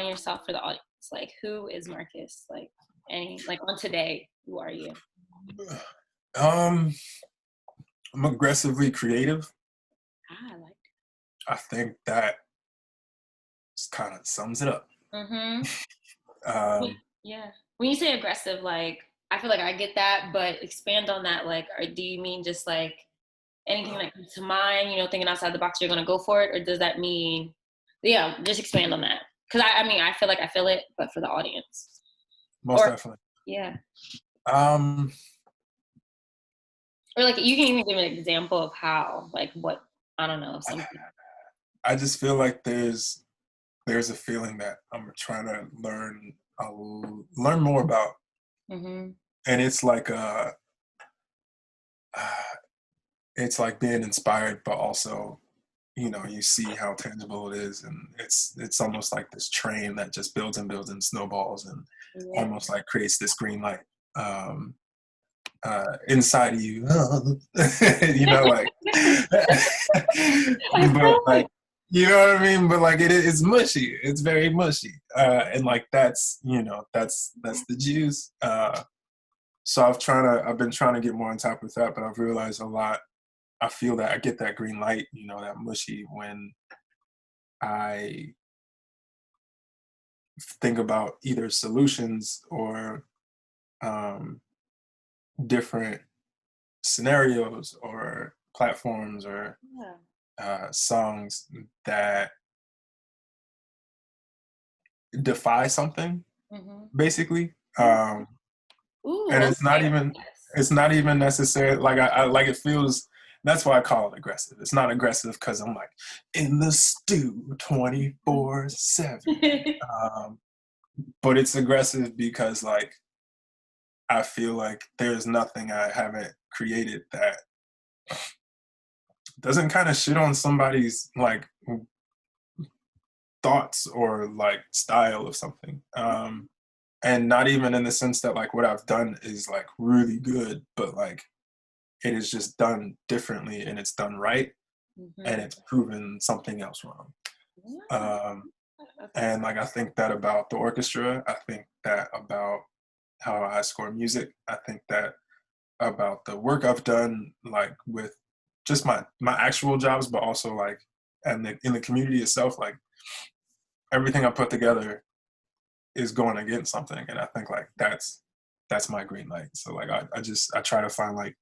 on yourself for the audience. Like, who is Marcus? Like, on today, who are you? Um, I'm aggressively creative. I like I think that kind of sums it up. that. Mm-hmm. Um, Yeah. When you say aggressive, like, I feel like I get that, but expand on that. Like, or do you mean just like anything that comes to mind, thinking outside the box, you're going to go for it? Or does that mean, yeah, just expand on that? Because I mean, I feel like I feel it, but for the audience. Most Or, definitely. yeah. Um, Or like, you can even give an example of how, like, what, I don't know, something. I just feel like there's a feeling that I'm trying to learn more about, Mm-hmm. and it's like it's like being inspired, but also, you see how tangible it is, and it's almost like this train that just builds and builds and snowballs, and Yeah. almost like creates this green light um, inside of you, like, I but feel like, like, you know what I mean? But like, it's mushy. It's very mushy, and like that's the juice. So I've been trying to get more on top with that, but I've realized a lot. I feel that I get that green light, that mushy, when I think about either solutions or um, different scenarios or platforms or yeah. songs that defy something, Mm-hmm. basically. Ooh, ooh, And okay. Yes. it's not even necessary. Like I like it feels. That's why I call it aggressive. It's not aggressive because I'm like in the stew 24/7. But it's aggressive because like I feel like there's nothing I haven't created that doesn't kind of shit on somebody's like thoughts or like style of something. And not even in the sense that like what I've done is like really good, but like it is just done differently and it's done right and Mm-hmm. it's proven something else wrong. Yeah. Um, Okay. and like I think that about the orchestra. I think that about how I score music. I think that about the work I've done, like with just my actual jobs, but also like and in the community itself, like everything I put together is going against something, and I think like that's my green light. So like I try to find like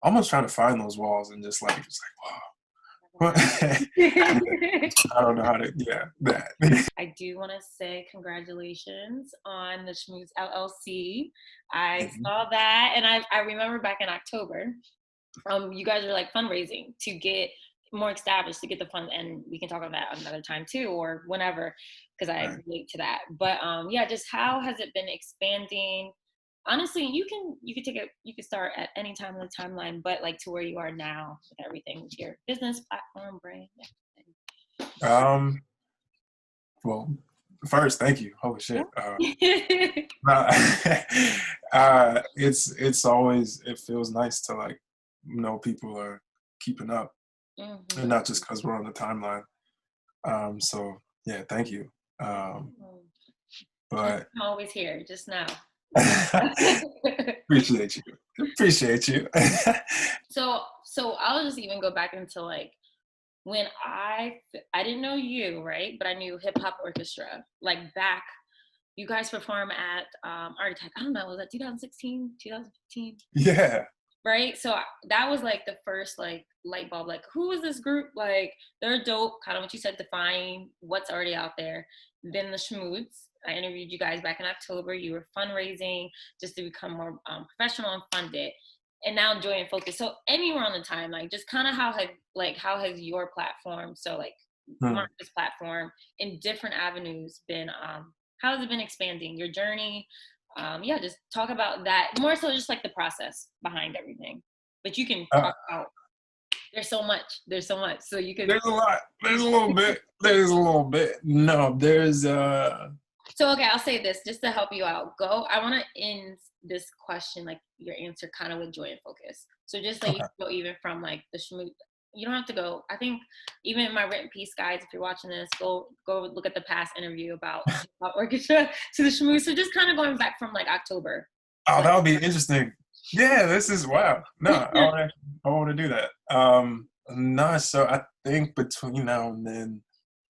almost trying to find those walls and just like wow. Yeah, I don't know how to that. I do want to say congratulations on the Shmoods LLC. I saw that, and I remember back in October, you guys were like fundraising to get more established, to get the funds, and we can talk about that another time too, or whenever, because I Right. relate to that. But yeah, just how has it been expanding? Honestly, you could start at any time in the timeline, but like to where you are now with everything, with your business platform, brand, Um, well, first, thank you. Holy shit. everything. Nah, it's always it feels nice to like know people are keeping up, and Mhm. not just because we're on the timeline. So yeah, thank you. But I'm always here, just now. appreciate you. Appreciate you. So I'll just even go back into like when I didn't know you, right? But I knew Hip Hop Orchestra. Like back, you guys perform at Art Attack. I don't know, was that 2016, 2015? Yeah. Right? So that was like the first like light bulb. Like, who is this group? Like, they're dope. Kind of what you said, define what's already out there. Then the Shmoods. I interviewed you guys back in October. You were fundraising just to become more professional and funded. And now Joy and Focus. So anywhere on the time, like just kind of how has your platform, so like Hmm. Marcus platform in different avenues been how has it been expanding your journey? Yeah, just talk about that more so, just like the process behind everything. But you can Uh, talk about there's so much, so you could. there's a lot. There's a little bit. There's a little bit. No, there's So okay, I'll say this just to help you out. I want to end this question, like your answer, kind of with Joy and Focus. So just like you okay. go even from like the Shmood you don't have to go. I think even in my written piece, guys, if you're watching this, go look at the past interview about hip hop orchestra to the Shmoods. So just kind of going back from like October. Oh, To, that would be interesting. Yeah, this is wow. No, I want to do that. No, so I think between now and then,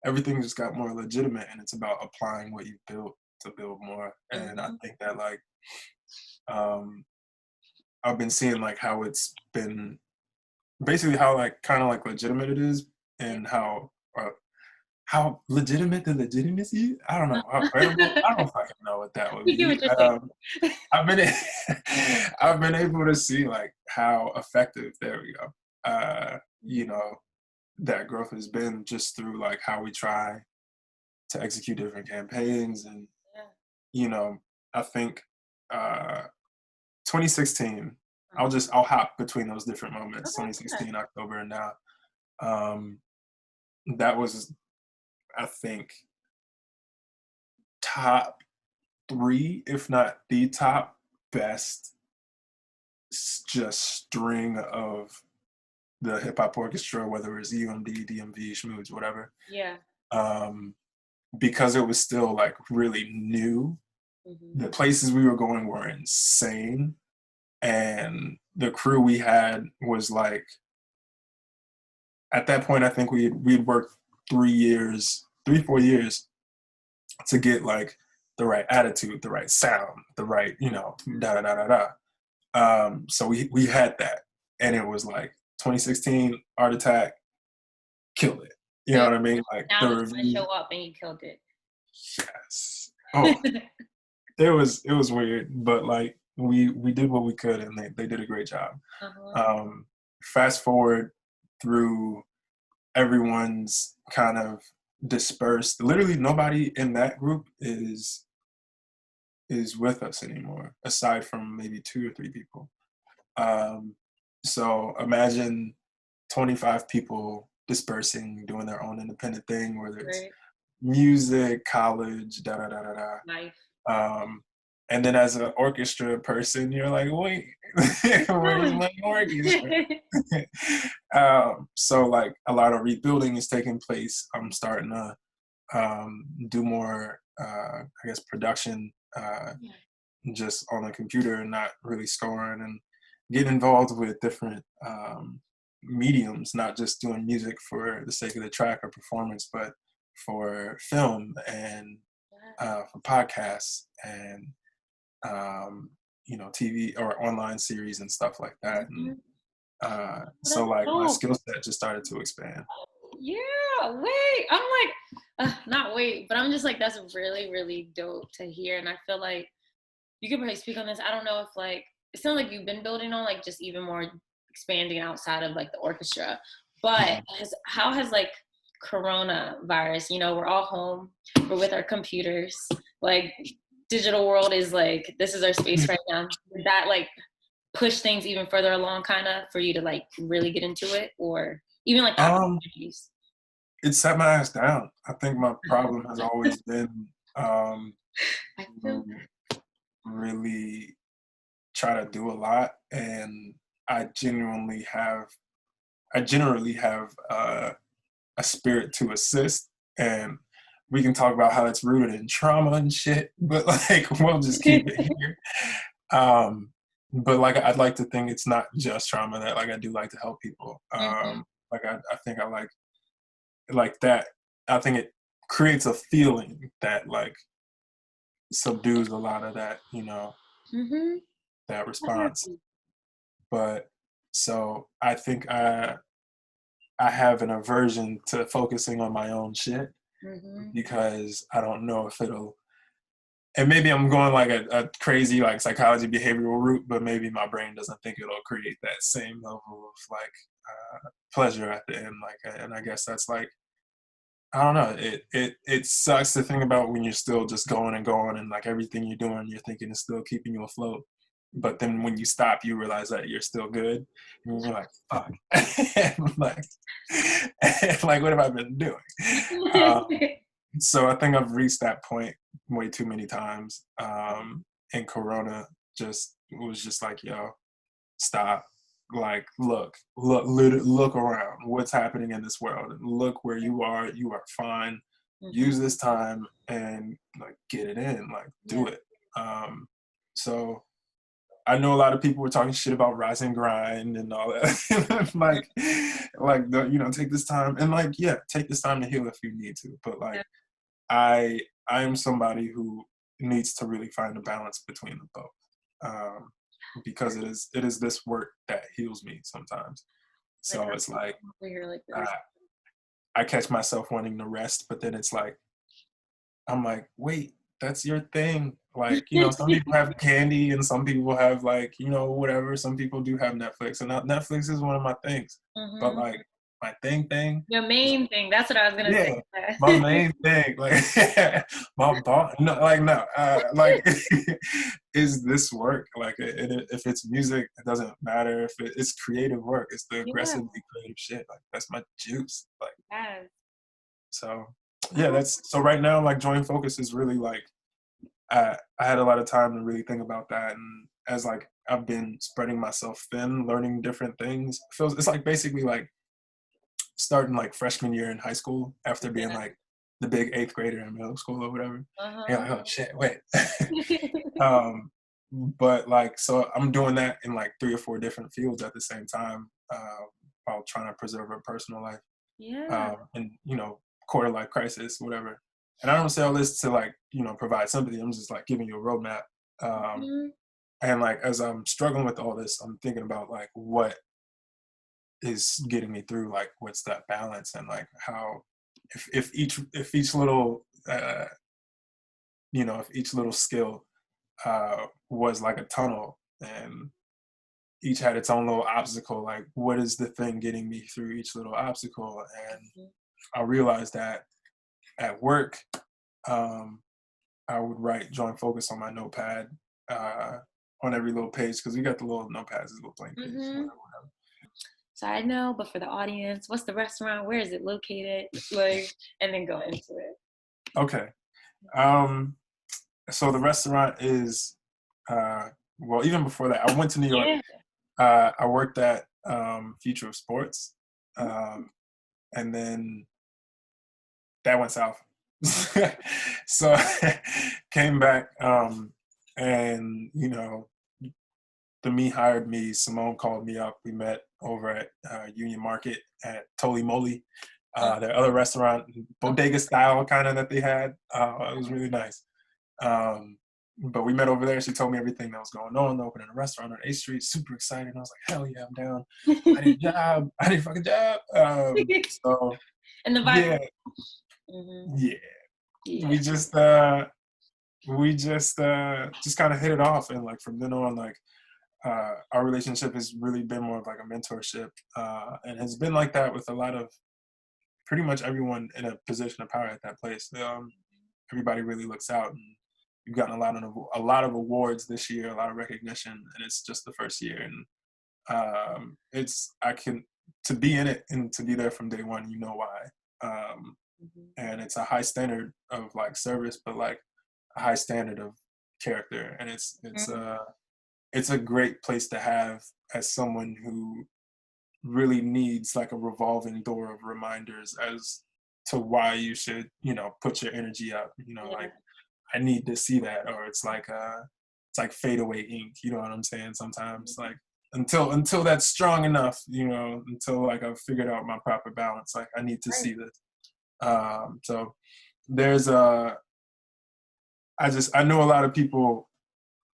everything just got more legitimate, and it's about applying what you built to build more. And I Mhm. think that like, um, I've been seeing like how it's been basically how like kind of like legitimate it is, Yeah. and how legitimate the legitimacy. I don't know how credible. I don't fucking know what that would We get be. what you're saying. I've been I've been able to see like how effective. There we go. You know, that growth has been just through like how we try to execute different campaigns, and Yeah. you know, I think uh 2016. Uh-huh. I'll hop between those different moments. Okay. Okay. 2016 October and now. Um, that was, I think, top three, if not the top best, just string of the hip hop orchestra, whether it's UMD, DMV, Shmoods, whatever. Yeah. Um, because it was still like really new. Hmm. The places we were going were insane, and the crew we had was like, at that point I think we'd worked 3 years, 3 4 years to get like the right attitude, the right sound, the right, da da da da da. So we had that, and it was like 2016 Art Attack killed it. You So know what I mean? Like now the it's gonna reviews, show up and you killed it. yes. Oh, it was weird, but like we did what we could, and they did a great job. Uh-huh. Um, Fast forward through everyone's kind of dispersed. Literally, nobody in that group is with us anymore, aside from maybe 2 or 3 people. Um, so imagine 25 people dispersing, doing their own independent thing, whether it's Right. music, college, da da da da da. Life. And then as an orchestra person, you're like, wait, where's my orchestra? So like a lot of rebuilding is taking place. I'm starting to do more, I guess, production just on the computer and not really scoring, and getting involved with different mediums, not just doing music for the sake of the track or performance, but for film and for podcasts and TV or online series and stuff like that. And Mhm. so That's like my dope. skill set just started to expand. Yeah, wait. I'm like, not wait, but I'm just like, that's really, really dope to hear. And I feel like you could probably speak on this. I don't know if like, it sounds like you've been building on like just even more expanding outside of like the orchestra. But Mhm. how has like coronavirus, we're all home, we're with our computers, like digital world is like, this is our space right now. Did that like push things even further along kind of for you to like really get into it, or even like the Um, opportunities? it set my ass down. I think my problem has always been I feel to really try to do a lot, and I genuinely have I generally have a spirit to assist, and we can talk about how it's rooted in trauma and shit, but like we'll just keep it here. Um, but like I'd like to think it's not just trauma, that like I do like to help people. Mhm. Like I think I like that. I think it creates a feeling that like subdues a lot of that, Mhm. that I heard response. you. But so I think I have an aversion to focusing on my own shit, Mhm. because I don't know if it'll. And maybe I'm going like a crazy like psychology behavioral route, but maybe my brain doesn't think it'll create that same level of like pleasure at the end. Like, and I guess that's like, I don't know. It sucks to think about when you're still just going and going, and like everything you're doing, you're thinking is still keeping you afloat. But then when you stop, you realize that you're still good, and you're like, fuck, and like what have I been doing? So I think I've reached that point way too many times. And Corona just was just like, yo, stop. like, look around. What's happening in this world? And look where you are. You are fine. Mm-hmm. Use this time and like get it in. Like do Yeah. it. So I know a lot of people were talking shit about rise and grind and all that. Take this time and like, yeah, take this time to heal if you need to. But like, Yeah. I am somebody who needs to really find a balance between the both, because it is this work that heals me sometimes. Like So it's like I'm over here like uh, this. I catch myself wanting to rest, but then it's like I'm like, wait, that's your thing. Like, some people have candy and some people have like, whatever. Some people do have Netflix, and Netflix is one of my things. But Mm-hmm. like my thing Your is like, main thing. That's what I was gonna say. yeah, my main thing, like my boss, no, like no, like is this work? Like if it's music, it doesn't matter. If it's creative work, it's the Yeah. aggressively creative shit. Like that's my juice. Like Yes. so, yeah. That's so right now. Like joint focus is really like I had a lot of time to really think about that, and as like I've been spreading myself thin, learning different things. It's like basically like starting like freshman year in high school after being Yeah. like the big eighth grader in middle school or whatever. And you're Uh-huh. like, oh shit, wait. um, but like, so I'm doing that in like 3 or 4 different fields at the same time, while trying to preserve a personal life, Yeah. and quarter life crisis, whatever. And I don't say all this to like, provide sympathy. I'm just like giving you a roadmap. Um, Mhm. and like, as I'm struggling with all this, I'm thinking about like what is getting me through, like what's that balance, and like how if each little if each little skill was like a tunnel, and each had its own little obstacle, like what is the thing getting me through each little obstacle. And Mhm. I realized that at work, um, I would write joint focus on my notepad, uh, on every little page, because we got the little notepads, this little blank page, Mhm. whatever. So I know, but for the audience, what's the restaurant? Where is it located? Like, and then go into it. Okay. um so the restaurant is, well, even before that, I went to New York. Yeah. I worked at Future of Sports, um, and then that went south. So came back, and the me hired me. Simone called me up. We met over at Union Market at Toli Moly, their other restaurant, bodega style kind of that they had. It was really nice. Um, but we met over there. She told me everything that was going on, opening a restaurant on 8th Street. Super excited. I was like, hell yeah, I'm down. I need a job. I need a fucking job. So And the vibe. yeah, Hmm. yeah. Yeah. We just kind of hit it off, and like from then on, like our relationship has really been more of like a mentorship, and has been like that with a lot of pretty much everyone in a position of power at that place. Everybody really looks out, and we've gotten a lot of awards this year, a lot of recognition, and it's just the first year. And it's I can to be in it and to be there from day one. You know why? Um, Hmm. and it's a high standard of like service, but like a high standard of character, and it's a great place to have as someone who really needs like a revolving door of reminders as to why you should put your energy up. Yeah. Like I need to see that, or it's like fade away ink. You know what I'm saying? Sometimes like until that's strong enough, until like I've figured out my proper balance, like I need to Right. see this. So there's I know a lot of people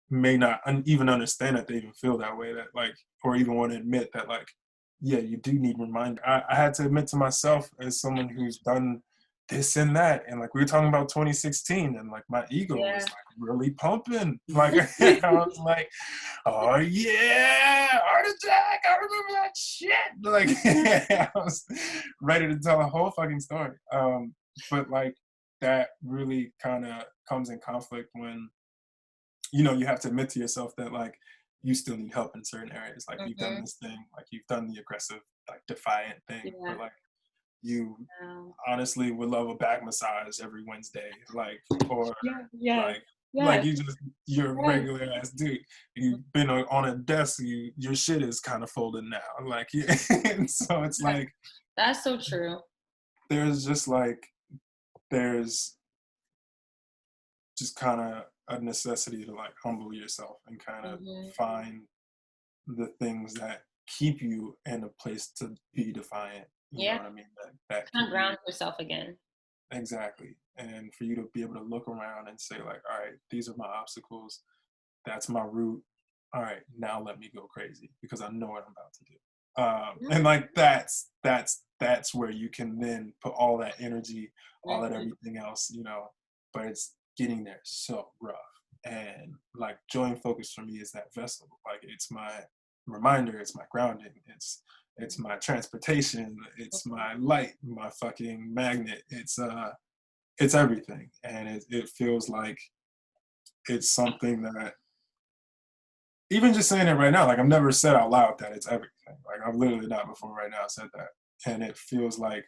may not even understand that they even feel that way, that like, or even want to admit that like, yeah, you do need reminder. I had to admit to myself as someone who's done this and that, and like we were talking about 2016, and like my ego was Yeah. like really pumping, like I was like, oh yeah, Art Attack, I remember that shit, like I was ready to tell a whole fucking story. But like that really kind of comes in conflict when you have to admit to yourself that like you still need help in certain areas. Like you've done Hmm. this thing, like you've done the aggressive, like defiant thing, Yeah. but like you Um, honestly would love a back massage every Wednesday, like, or yeah. Yes. like Yeah. Like you're a regular ass dude. You've been on a desk. Your shit is kind of folded now. Like, and so it's like That's so true. there's just like there's just kind of a necessity to like humble yourself and kind of Hmm. find the things that keep you in a place to be defiant. You know Yeah. what I mean? That Kind keep of you ground yourself again. exactly, and for you to be able to look around and say like, all right, these are my obstacles. That's my route. All right, now let me go crazy because I know what I'm about to do. And like that's where you can then put all that energy, all that Mm-hmm. everything else, you know. But it's getting there so rough. And like joy and focus for me is that vessel. Like it's my reminder, it's my grounding, it's my transportation, it's my light, my fucking magnet. It's everything. And it feels like it's something that even just saying it right now, like I've never said out loud that it's everything. Like I've literally not before right now said that. And it feels like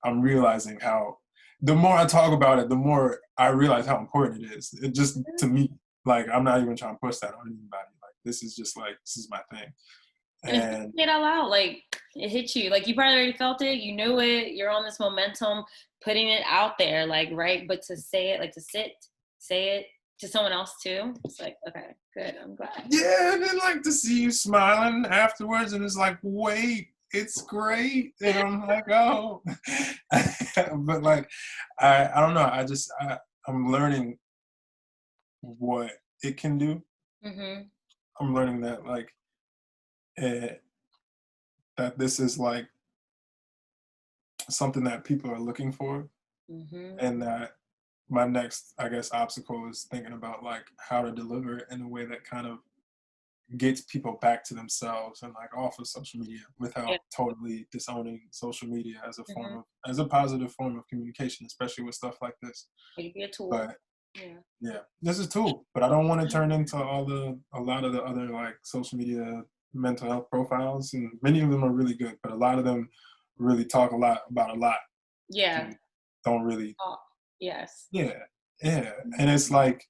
I'm realizing how the more I talk about it, the more I realize how important it is. It just to me, like I'm not even trying to push that on anybody. Like this is just like this is my thing. And just And saying it out loud, like it hit you. Like you probably already felt it, you knew it, you're on this momentum, putting it out there, like right. But to say it, like to say it to someone else too, it's like, okay, good, I'm glad. yeah, and then like to see you smiling afterwards and it's like, wait, it's great. And I'm like, oh. But like I don't know. I'm learning what it can do. Mm-hmm. I'm learning that like eh, that this is like something that people are looking for, Mm-hmm. and that my next, I guess, obstacle is thinking about like how to deliver it in a way that kind of gets people back to themselves and like off of social media Yeah. without totally disowning social media as a form Mm-hmm. of as a positive form of communication, especially with stuff like this. It could be a tool. But Yeah. yeah, this is a tool, but I don't want to turn into a lot of the other like social media mental health profiles, and many of them are really good, but a lot of them really talk a lot about a lot Yeah. and don't really, Oh, yes. yeah, yeah, and it's like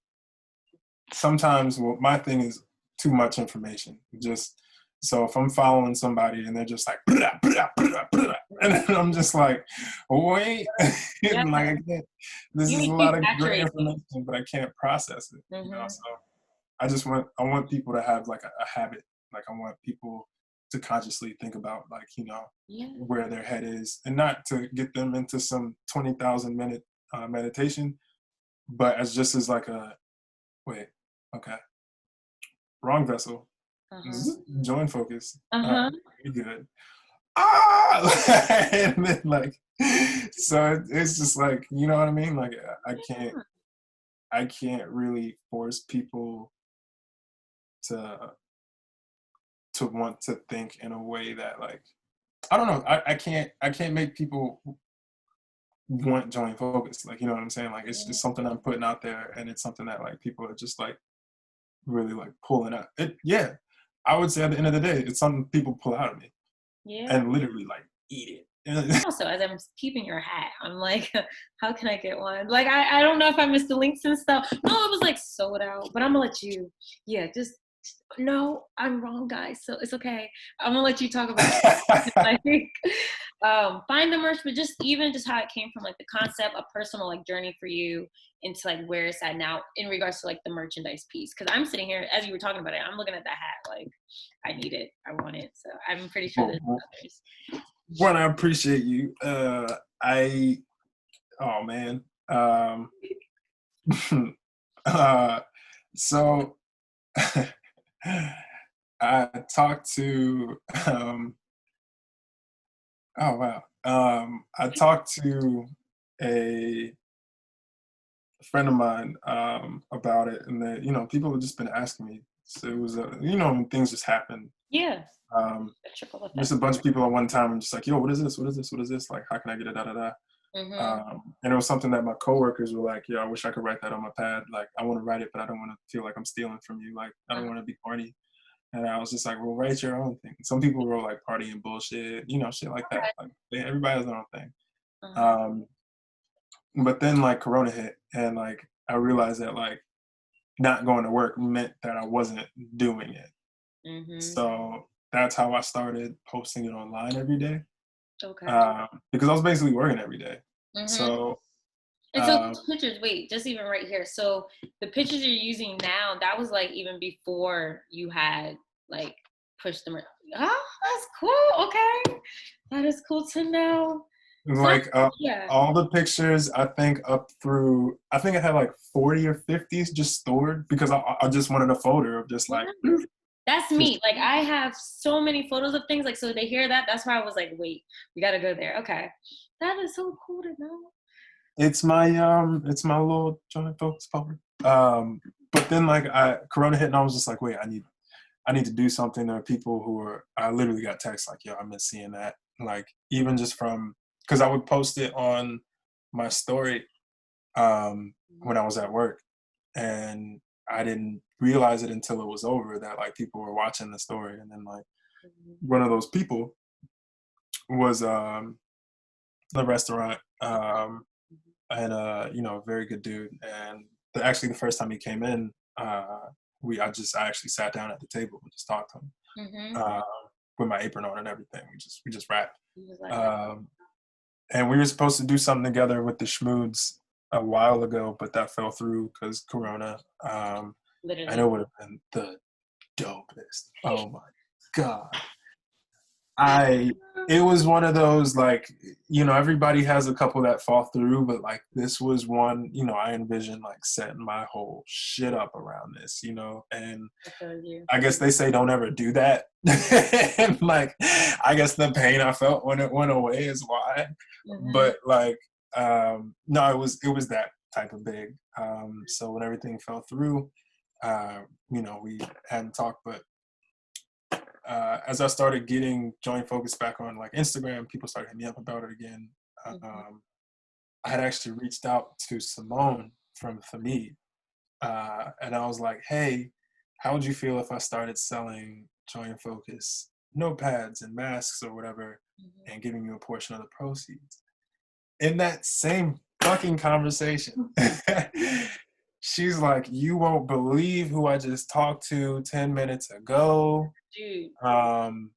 sometimes well, my thing is too much information. Just so if I'm following somebody and they're just like, "Brah, brah, brah, brah," and then I'm just like, wait, Yeah. like I can't. This You is make a you lot of great saturate. information, but I can't process it. You know, Mm-hmm. so I want people to have like a habit. Like I want people to consciously think about like you know Yeah. where their head is, and not to get them into some 20,000 minute meditation, but as just as like a wait, okay, wrong vessel. Uh-huh. Join focus. All right, Uh-huh. we good. Ah, and then like, so it's just like you know what I mean. Like I can't really force people to want to think in a way that like I don't know. I can't make people want join focus. Like you know what I'm saying. Like it's just something I'm putting out there, and it's something that like people are just like really like pulling out. It yeah. I would say at the end of the day, it's something people pull out of me Yeah. and literally like eat it. Also, as I'm keeping your hat, I'm like, how can I get one? Like, I don't know if I missed the links and stuff. No, it was like sold out, but I'm gonna let you, yeah, just no, I'm wrong, guys. So it's okay. I'm gonna let you talk about it. Like, find the merch, but just even just how it came from, like the concept, a personal like journey for you into like where it's at now in regards to like the merchandise piece. Because I'm sitting here as you were talking about it, I'm looking at that hat, like I need it, I want it. So I'm pretty sure there's others. One, I appreciate you. I oh man. uh, so I talked to oh wow. I talked to a friend of mine about it, and that you know people have just been asking me. So it was you know when things just happen. Yeah, Um, a trickle just effect. a bunch of people at one time and just like, yo, what is this? What is this? What is this? Like, how can I get it? Da da da. Mm-hmm. And it was something that my coworkers were like, "Yeah, I wish I could write that on my pad. Like, I want to write it, but I don't want to feel like I'm stealing from you. Like, I don't want to be corny." And I was just like, "Well, write your own thing." Some people wrote like "party and bullshit," you know, shit like that. Like, everybody has their own thing. Uh-huh. Um, but then like Corona hit, and like I realized that like not going to work meant that I wasn't doing it. Mhm. So that's how I started posting it online every day, Okay. because I was basically working every day. Mhm. So And so um, those pictures, wait, just even right here. So the pictures you're using now, that was like even before you had like pushed them. Oh, that's cool. Okay. That is cool to know. So that's, like yeah. all the pictures, I think up through, I think I had like 40 or 50 just stored because I just wanted a folder of just like Yes. That's just me. Like I have so many photos of things. Like so they hear that. That's why I was like, wait, we gotta go there. Okay. That is so cool to know. it's my little joint focus folder. But then like Corona hit and I was just like, wait, I need to do something. There are people who are, I literally got texts like, yo, I miss seeing that. Like, even just from, because I would post it on my story when I was at work. And I didn't realize it until it was over that like people were watching the story. And then like Mhm. one of those people was the restaurant and you know, a very good dude. And actually the first time he came in, I actually sat down at the table and just talked to him. Mhm. uh, with my apron on and everything. We just rapped. He was like, Um, and we were supposed to do something together with the Shmoods a while ago, but that fell through because Corona. And literally. it would have been the dopest. Oh my god! I it was one of those like, you know, everybody has a couple that fall through, but like this was one, you know, I envisioned like setting my whole shit up around this, you know. And I feel you. I guess they say don't ever do that. And like, I guess the pain I felt when it went away is why. Mhm. But like, no, it was that type of big. So when everything fell through, you know, we hadn't talked, but as I started getting joint focus back on like Instagram, people started hitting me up about it again. Mhm. I had actually reached out to Simone from Famid, and I was like, hey, how would you feel if I started selling Joint Focus notepads and masks or whatever Mhm. and giving you a portion of the proceeds? In that same fucking conversation, she's like, you won't believe who I just talked to 10 minutes ago. Dude. Um,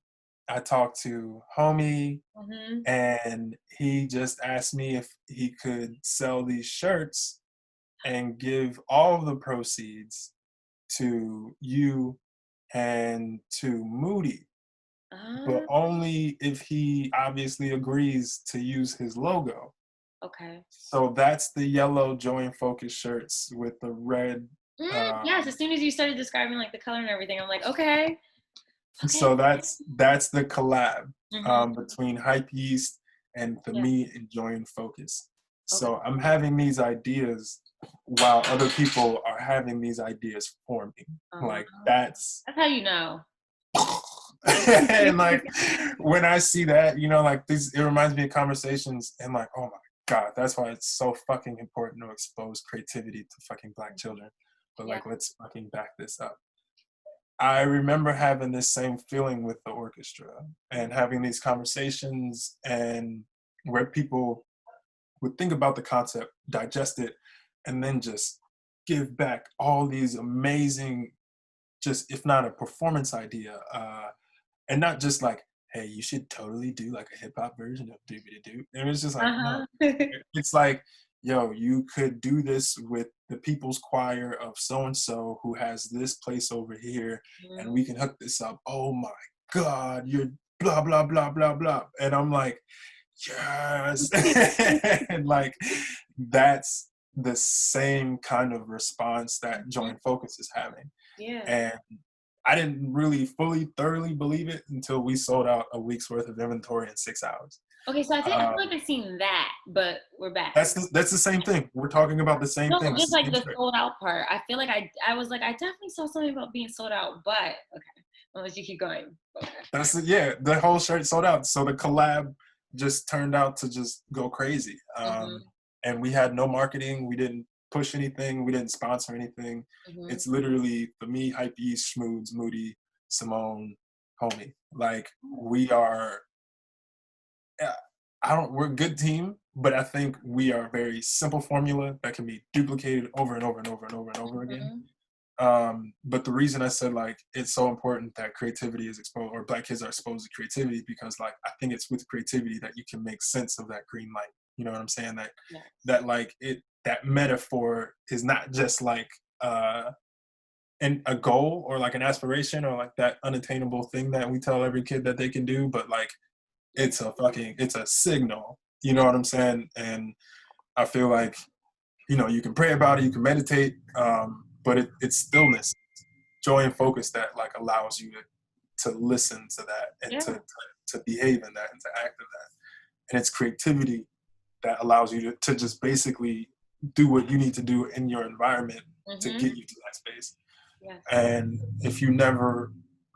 I talked to homie Mhm. and he just asked me if he could sell these shirts and give all of the proceeds to you and to Moody, but Ah, only if he obviously agrees to use his logo. okay. So that's the yellow Join Focus shirts with the red. Yes, Um, as soon as you started describing like the color and everything, I'm like, okay, okay. so that's the collab Mhm. between Hype Yeast and the Yeah. Me and Join Focus. Okay. So I'm having these ideas while other people are having these ideas for me. Uh, Like that's that's how you know. and like when I see that, you know, like this, it reminds me of conversations and like, oh my god, that's why it's so fucking important to expose creativity to fucking black children. But Yeah. like, let's fucking back this up. I remember having this same feeling with the orchestra and having these conversations and where people would think about the concept, digest it, and then just give back all these amazing, just if not a performance idea, and not just like, hey, you should totally do like a hip hop version of Doobie Doo. It was just like, no, Uh-huh. it's like, yo, you could do this with the people's choir of so and so who has this place over here, and Mhm. we can hook this up. Oh my God, you're blah blah blah blah blah, and I'm like, yes, and like that's the same kind of response that Mhm. Joint Focus is having, Yeah. and I didn't really fully thoroughly believe it until we sold out a week's worth of inventory in 6 hours. Okay, so I feel like Um, I've seen that, but we're back. that's the same thing. We're talking about the same No, thing. It's just the like same the shirt. sold out part. I feel like I was like, I definitely saw something about being sold out, but okay. Unless you keep going. Okay. Yeah. The whole shirt sold out. So the collab just turned out to just go crazy. Mhm. And we had no marketing. We didn't push anything. We didn't sponsor anything. Mhm. It's literally for me, Hype East, Shmoods, Moody, Simone, homie. Like we are uh, I don't. We're a good team, but I think we are a very simple formula that can be duplicated over and over and over and over and over again. Mhm. But the reason I said like it's so important that creativity is exposed, or Black kids are exposed to creativity, because like I think it's with creativity that you can make sense of that green light. You know what I'm saying? That Yes. that like that metaphor is not just like a goal or like an aspiration or like that unattainable thing that we tell every kid that they can do, but like it's a signal. You know what I'm saying? And I feel like, you know, you can pray about it, you can meditate, but it's stillness, joy, and focus that like allows you to listen to that and Yeah. to behave in that and to act in that. And it's creativity that allows you to just basically do what you need to do in your environment to get you to that space. Yeah. And if you never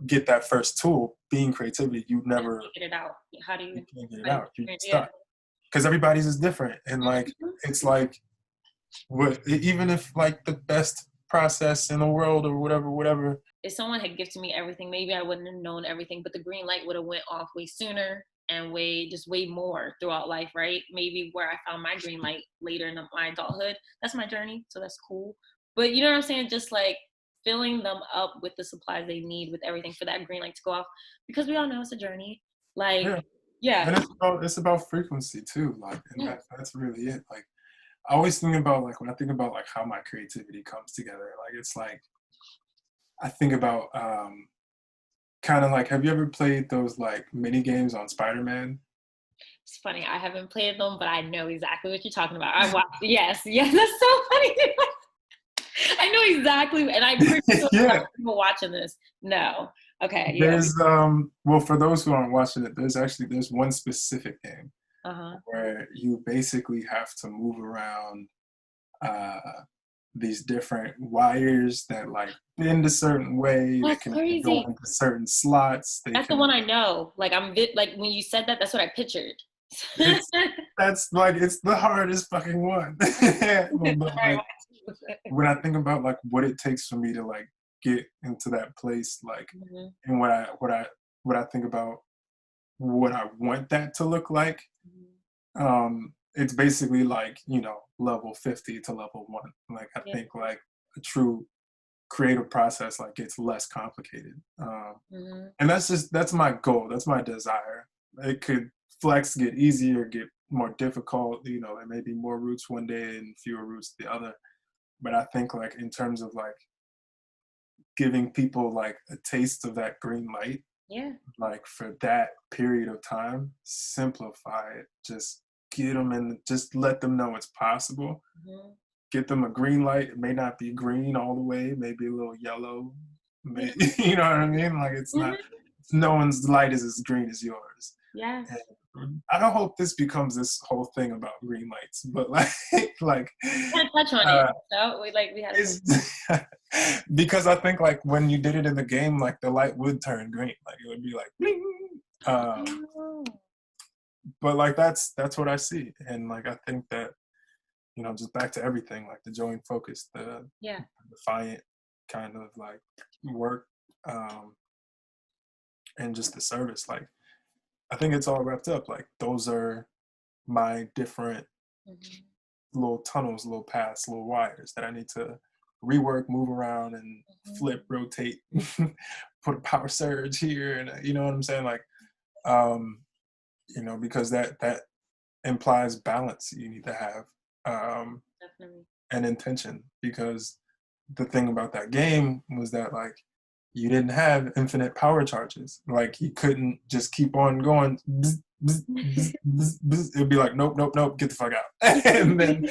get that first tool, being creativity, you never get it out. How do you can't get it out. You're yeah. stuck. Because everybody's is different. And like it's like even if like the best process in the world or whatever. If someone had gifted me everything, maybe I wouldn't have known everything, but the green light would have went off way sooner and way more throughout life, right? Maybe where I found my green light later in my adulthood. That's my journey, so that's cool. But you know what I'm saying? Just like filling them up with the supplies they need, with everything for that green light to go off, because we all know it's a journey. Like, yeah. And it's about frequency too. Like, and that's really it. Like, I always think about like when I think about like how my creativity comes together. Like, it's like I think about kind of like, have you ever played those like mini games on Spider-Man? It's funny. I haven't played them, but I know exactly what you're talking about. I watched. Yes, that's so funny. I know exactly, and I'm pretty sure people watching this. No. Okay. Yeah. There's well, for those who aren't watching it, there's one specific game where you basically have to move around these different wires that like bend a certain way. That's they can crazy. go into certain slots. That's the one I know. Like like when you said that, that's what I pictured. That's like it's the hardest fucking one. But like, when I think about like what it takes for me to like get into that place, like, and what I think about what I want that to look like, it's basically like, you know, level 50 to level 1. Like I think like a true creative process like gets less complicated, and that's my goal, that's my desire. It could flex, get easier, get more difficult. You know, there may be more roots one day and fewer roots the other, but I think like in terms of like giving people like a taste of that green light, like for that period of time, simplify it, just get them in, just let them know it's possible. Get them a green light. It may not be green all the way, maybe a little yellow, you know what I mean? Like it's not, no one's light is as green as yours. Yeah. I don't hope this becomes this whole thing about green lights, but like touch on it. So we had because I think like when you did it in the game, like the light would turn green, like it would be like but like that's what I see. And like I think that, you know, just back to everything, like the joy and focus, the defiant kind of like work, and just the service, like I think it's all wrapped up. Like those are my different little tunnels, little paths, little wires that I need to rework, move around, and flip, rotate, put a power surge here, and you know what I'm saying? Like, you know, because that implies balance. You need to have an intention, because the thing about that game was that like you didn't have infinite power charges. Like you couldn't just keep on going. Bzz, bzz, bzz, bzz, bzz. It'd be like, nope, nope, nope, get the fuck out. And then,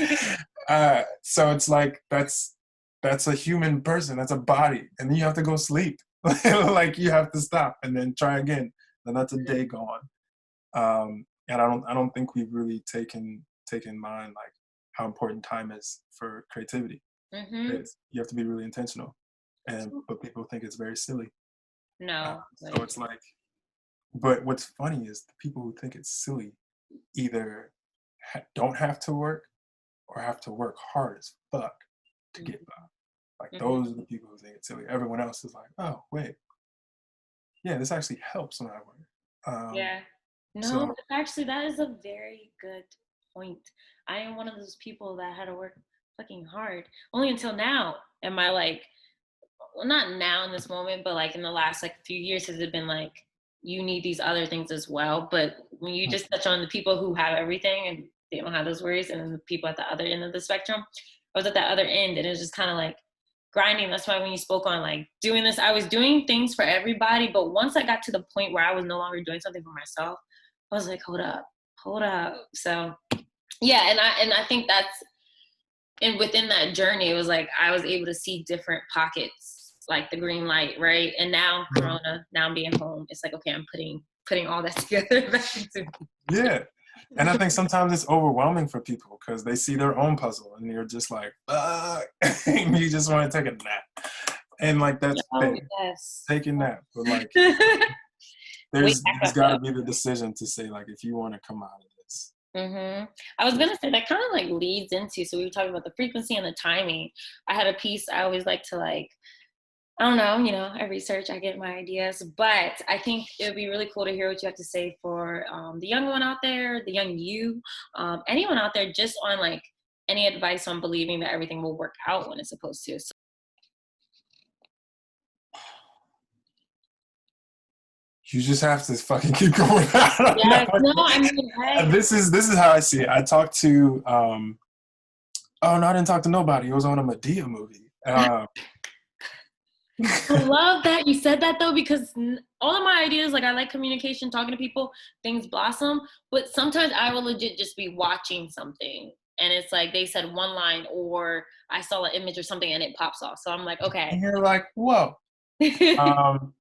so it's like that's a human person. That's a body, and then you have to go sleep. Like you have to stop and then try again. Then that's a day gone. And I don't think we've really taken mind like how important time is for creativity. You have to be really intentional, but people think it's very silly. No. So it's like, but what's funny is the people who think it's silly either don't have to work or have to work hard as fuck to get by. Like those are the people who think it's silly. Everyone else is like, oh wait, yeah, this actually helps when I work. No, actually, that is a very good point. I am one of those people that had to work fucking hard. Only until now am I like well, not now in this moment, but like in the last like few years, has it been like you need these other things as well? But when you just touch on the people who have everything and they don't have those worries, and then the people at the other end of the spectrum, I was at that other end, and it was just kind of like grinding. That's why when you spoke on like doing this, I was doing things for everybody, but once I got to the point where I was no longer doing something for myself, I was like, hold up. So yeah, and I think that's, and within that journey, it was like I was able to see different pockets, like the green light, right? And now Corona, now I'm being home. It's like, okay, I'm putting all that together back into. Yeah. And I think sometimes it's overwhelming for people because they see their own puzzle and you're just like, and you just want to take a nap. And like that's Oh fair. yes. Take a nap. But like Wake there's back gotta up. be the decision to say like if you want to come out of this. I was gonna say that kind of like leads into, so we were talking about the frequency and the timing. I had a piece I always like to like, I don't know, I research, I get my ideas, but I think it would be really cool to hear what you have to say for the young one out there, the young you, anyone out there, just on like any advice on believing that everything will work out when it's supposed to. So, You just have to fucking keep going. I don't yes, no, know. I mean, hey, This is how I see it. I talked to oh no, I didn't talk to nobody. It was on a Medea movie. I love that you said that though, because all of my ideas, like I like communication, talking to people, things blossom. But sometimes I will legit just be watching something, and it's like they said one line, or I saw an image or something, and it pops off. So I'm like, okay. And you're like, whoa. Um,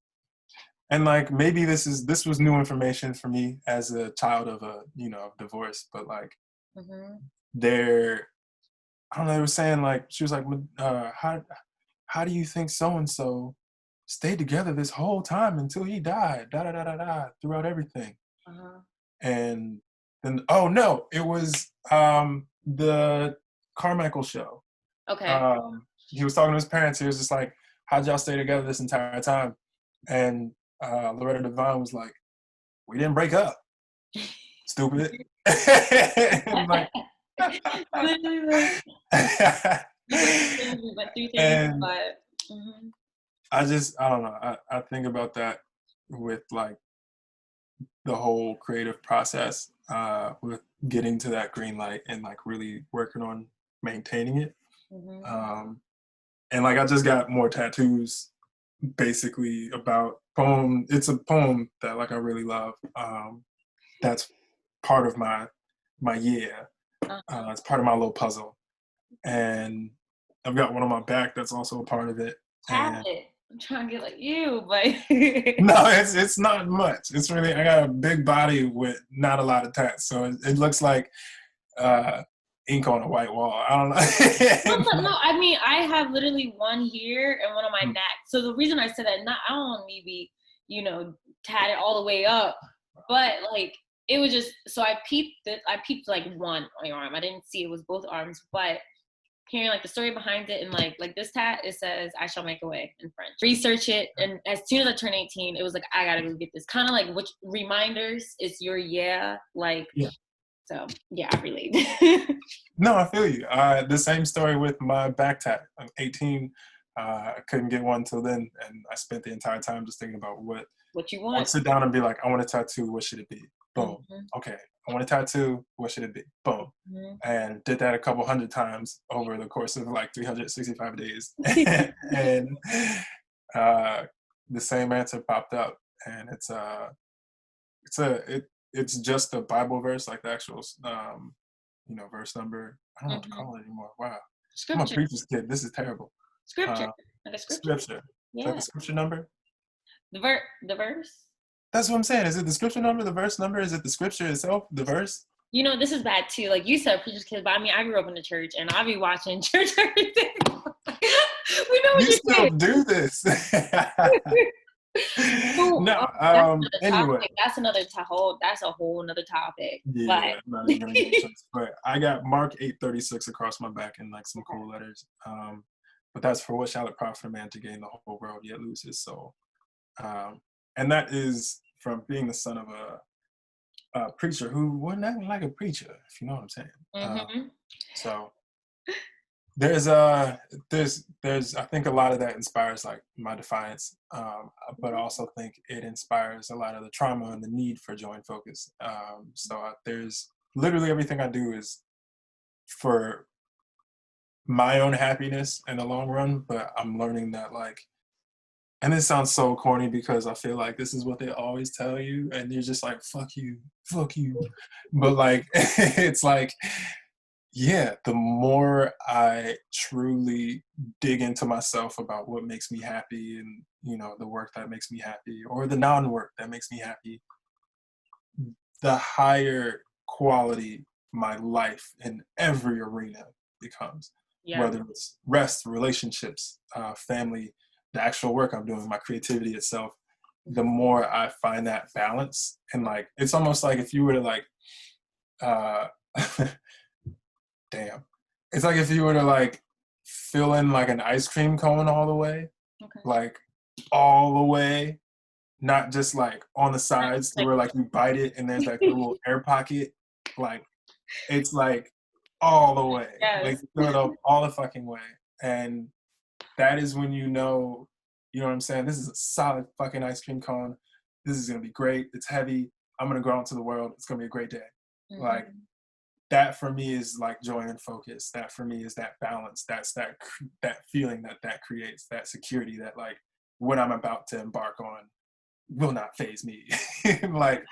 and like maybe this was new information for me as a child of a divorce, but like they're I don't know, they were saying like she was like, how do you think so and so stayed together this whole time until he died, da da da da da, throughout everything. Uh-huh. And then oh no, it was the Carmichael show. Okay. He was talking to his parents. He was just like, how'd y'all stay together this entire time? And Loretta Devine was like, we didn't break up, stupid. And like, Literally, we went through things, and but I don't know. I think about that with like the whole creative process, with getting to that green light and like really working on maintaining it. And like I just got more tattoos basically about poem. It's a poem that like I really love. That's part of my year. It's part of my little puzzle. And I've got one on my back that's also a part of it. have And it. I'm trying to get like you, but no, it's not much. It's really I got a big body with not a lot of tats, so it looks like ink on a white wall. I don't know. no, I mean, I have literally one here and one on my neck. So the reason I said that, not I don't want me be, tatted all the way up, but like it was just, so I peeped like one on your arm. I didn't see it was both arms, but hearing like the story behind it, and like this tat, it says "I shall make a way" in French. Research it, and as soon as I turned 18, it was like I gotta go get this. Kind of like which reminders is your like. Yeah. So yeah, I relate. No, I feel you. The same story with my back tat. I'm 18. I couldn't get one till then, and I spent the entire time just thinking about what you I want. want to sit down and be like, I want a tattoo. What should it be? Boom. Okay. I want a tattoo. What should it be? Boom. And did that a couple hundred times over the course of like 365 days. And the same answer popped up. And it's just a Bible verse, like the actual verse number. I don't know what to call it anymore. Wow. I'm a Scripture. preacher's kid. This is terrible. Scripture. Like a scripture. Scripture. Is Yeah. that the scripture number? The verse. That's what I'm saying. Is it the scripture number, the verse number? Is it the scripture itself, the verse? This is bad too. Like you said, preacher's kid, but I mean, I grew up in the church, and I'll be watching church everything. We know what You you're still saying. do this. No. Anyway. That's that's a whole another topic. Yeah, But I'm not even gonna get into it. But I got Mark 8:36 across my back in like some cool letters. But that's for what shall it profit a man to gain the whole world yet lose his soul. And that is from being the son of a preacher who wasn't acting like a preacher, if you know what I'm saying. So there's there's I think a lot of that inspires like my defiance, but I also think it inspires a lot of the trauma and the need for joy and focus. There's literally everything I do is for my own happiness in the long run, but I'm learning that like, and this sounds so corny because I feel like this is what they always tell you, and you're just like, fuck you. But like, it's like, yeah, the more I truly dig into myself about what makes me happy and, you know, the work that makes me happy or the non work that makes me happy, the higher quality my life in every arena becomes, Yeah. whether it's rest, relationships, family, the actual work I'm doing, my creativity itself. The more I find that balance, and like it's almost like if you were to like, uh, damn, it's like if you were to like fill in like an ice cream cone all the way, Okay. like all the way, not just like on the sides Like, where like you bite it and there's like the little air pocket. Like it's like all the way. Like yes. fill it up all the fucking way. And that is when you know what I'm saying? This is a solid fucking ice cream cone. This is gonna be great. It's heavy. I'm gonna go out into the world. It's gonna be a great day. Mm-hmm. Like that for me is like joy and focus. That for me is that balance. That's that feeling that creates, that security that like what I'm about to embark on will not phase me. Like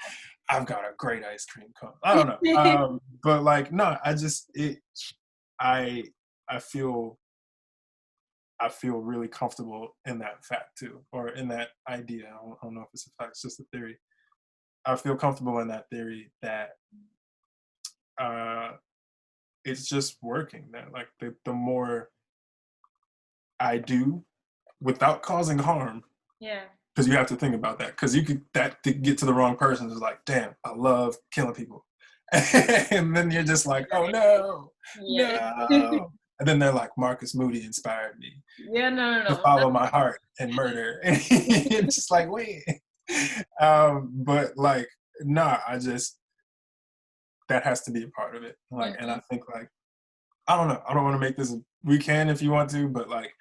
I've got a great ice cream cone. I don't know, but like no, I I feel I feel really comfortable in that fact too, or in that idea. I don't know if it's a fact, it's just a theory. I feel comfortable in that theory that uh, it's just working. That like the more I do without causing harm, Yeah. because you have to think about that, because you could that to get to the wrong person is like, damn, I love killing people. And then you're just like, oh no, Yeah. no. And then they're like, Marcus Moody inspired me Yeah, no, to no, no. follow my heart and murder. And it's just like, wait. But like, nah, that has to be a part of it. Like, and I think like, I don't know. I don't want to make this. We can if you want to, but like,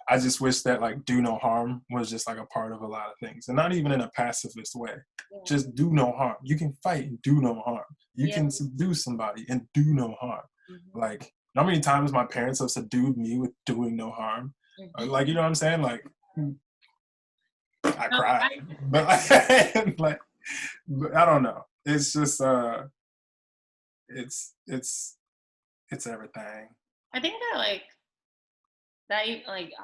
I just wish that like do no harm was just like a part of a lot of things, and not even in a pacifist way. Yeah. Just do no harm. You can fight and do no harm. You Yeah. can subdue somebody and do no harm. Mm-hmm. Like, how many times my parents have subdued me with doing no harm? Mm-hmm. Like, you know what I'm saying? Like, I No, cried, but like, but I don't know. It's just it's it's everything. I think that like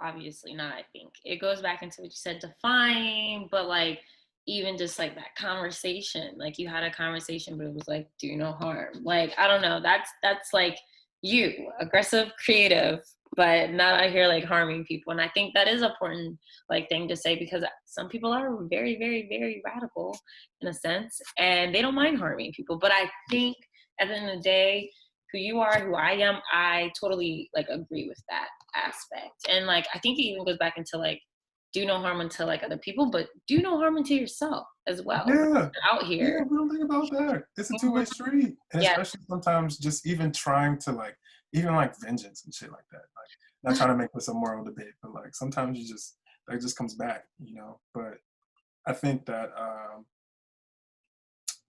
obviously not, I think it goes back into what you said, define, but like even just like that conversation, like you had a conversation but it was like do no harm, like I don't know, that's like you aggressive creative but not out here like harming people. And I think that is an important like thing to say, because some people are very very very radical in a sense and they don't mind harming people. But I think at the end of the day, who you are, who I am, I totally like agree with that aspect. And like I think it even goes back into like do no harm unto like other people, but do no harm unto yourself as well. Yeah, Out yeah, here. we don't think about that. It's a Mhm. two-way street, and Yeah. especially sometimes just even trying to like, even like vengeance and shit like that. Like, not trying to make this a moral debate, but like sometimes you just that just comes back, you know. But I think that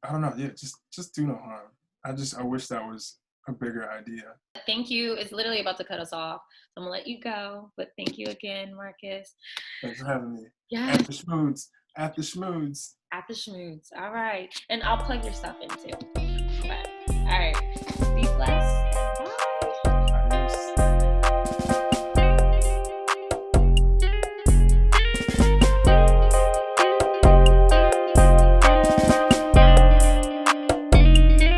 I don't know. Yeah, just do no harm. I wish that was a bigger idea. Thank you. It's literally about to cut us off. So I'm gonna let you go. But thank you again, Marcus. Thanks for having me. Yes, At the Shmoods. At the Shmoods. at the Shmoods. All right. And I'll plug your stuff in too. But all right. Be blessed.